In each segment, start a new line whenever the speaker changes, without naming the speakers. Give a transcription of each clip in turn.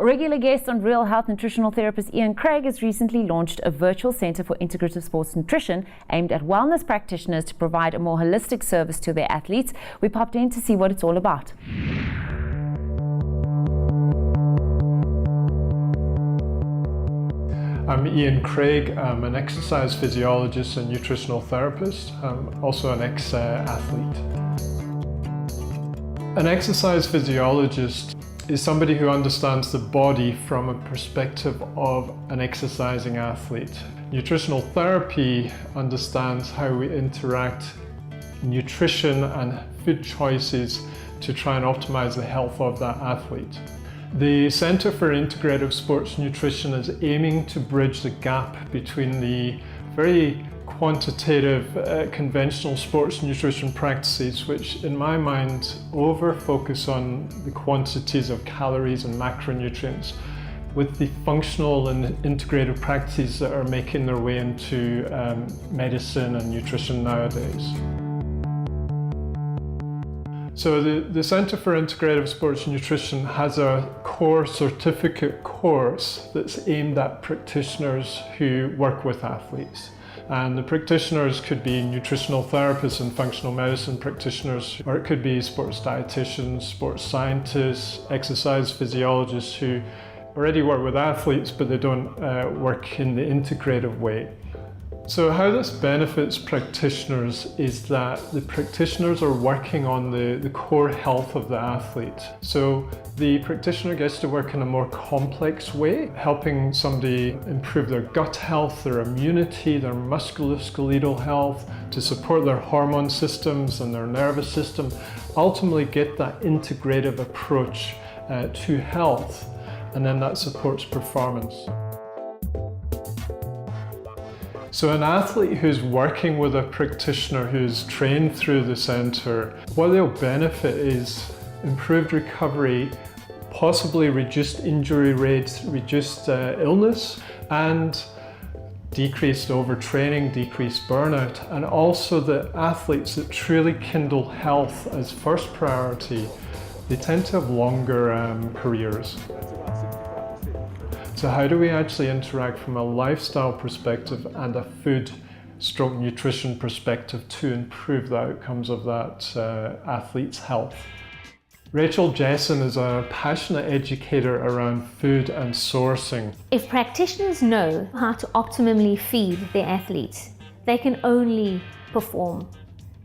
Regular guest on Real Health nutritional therapist Ian Craig has recently launched a virtual centre for integrative sports nutrition aimed at wellness practitioners to provide a more holistic service to their athletes. We popped in to see what it's all about.
I'm Ian Craig. I'm an exercise physiologist and nutritional therapist. I'm also an ex-athlete. An exercise physiologist is somebody who understands the body from a perspective of an exercising athlete. Nutritional therapy understands how we interact nutrition and food choices to try and optimize the health of that athlete. The Centre for Integrative Sports Nutrition is aiming to bridge the gap between the very quantitative, conventional sports nutrition practices, which in my mind over-focus on the quantities of calories and macronutrients, with the functional and integrative practices that are making their way into medicine and nutrition nowadays. So the Centre for Integrative Sports Nutrition has a core certificate course that's aimed at practitioners who work with athletes. And the practitioners could be nutritional therapists and functional medicine practitioners, or it could be sports dietitians, sports scientists, exercise physiologists who already work with athletes, but they don't work in the integrative way. So how this benefits practitioners is that the practitioners are working on the core health of the athlete. So the practitioner gets to work in a more complex way, helping somebody improve their gut health, their immunity, their musculoskeletal health, to support their hormone systems and their nervous system, ultimately get that integrative approach to health, and then that supports performance. So an athlete who's working with a practitioner who's trained through the centre, what they'll benefit is improved recovery, possibly reduced injury rates, reduced illness, and decreased overtraining, decreased burnout, and also the athletes that truly kindle health as first priority, they tend to have longer careers. So how do we actually interact from a lifestyle perspective and a food/nutrition perspective to improve the outcomes of that athlete's health? Rachael Jason is a passionate educator around food and sourcing.
If practitioners know how to optimally feed their athletes, they can only perform,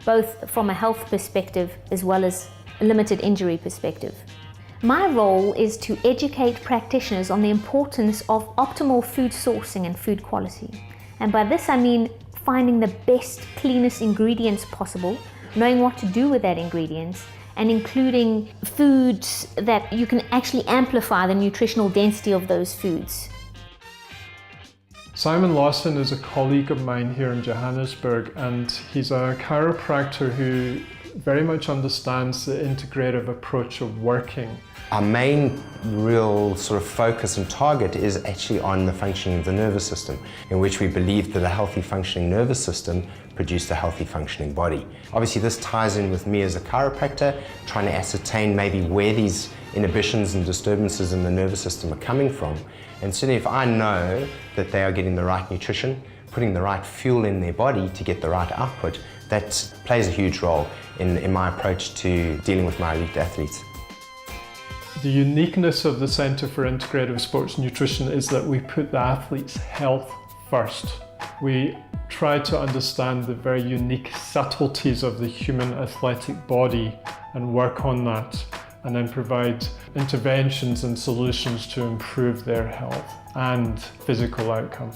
both from a health perspective as well as a limited injury perspective. My role is to educate practitioners on the importance of optimal food sourcing and food quality. And by this I mean finding the best, cleanest ingredients possible, knowing what to do with that ingredients, and including foods that you can actually amplify the nutritional density of those foods.
Simon Lawson is a colleague of mine here in Johannesburg, and he's a chiropractor who very much understands the integrative approach of working.
Our main real sort of focus and target is actually on the functioning of the nervous system, in which we believe that a healthy functioning nervous system produced a healthy functioning body. Obviously this ties in with me as a chiropractor, trying to ascertain maybe where these inhibitions and disturbances in the nervous system are coming from. And certainly if I know that they are getting the right nutrition, putting the right fuel in their body to get the right output, that plays a huge role in my approach to dealing with my elite athletes.
The uniqueness of the Centre for Integrative Sports Nutrition is that we put the athlete's health first. We try to understand the very unique subtleties of the human athletic body and work on that, and then provide interventions and solutions to improve their health and physical outcome.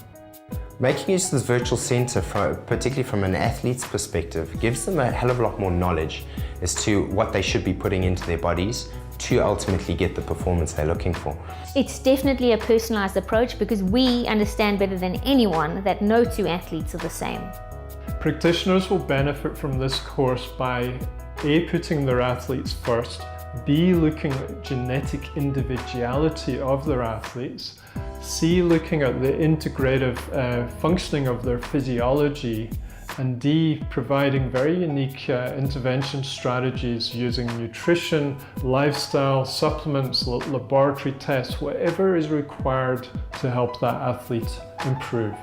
Making use of this virtual centre, particularly from an athlete's perspective, gives them a hell of a lot more knowledge as to what they should be putting into their bodies to ultimately get the performance they're looking for.
It's definitely a personalised approach because we understand better than anyone that no two athletes are the same.
Practitioners will benefit from this course by A, putting their athletes first, B, looking at genetic individuality of their athletes, C, looking at the integrative functioning of their physiology, And D, providing very unique intervention strategies using nutrition, lifestyle, supplements, laboratory tests, whatever is required to help that athlete improve.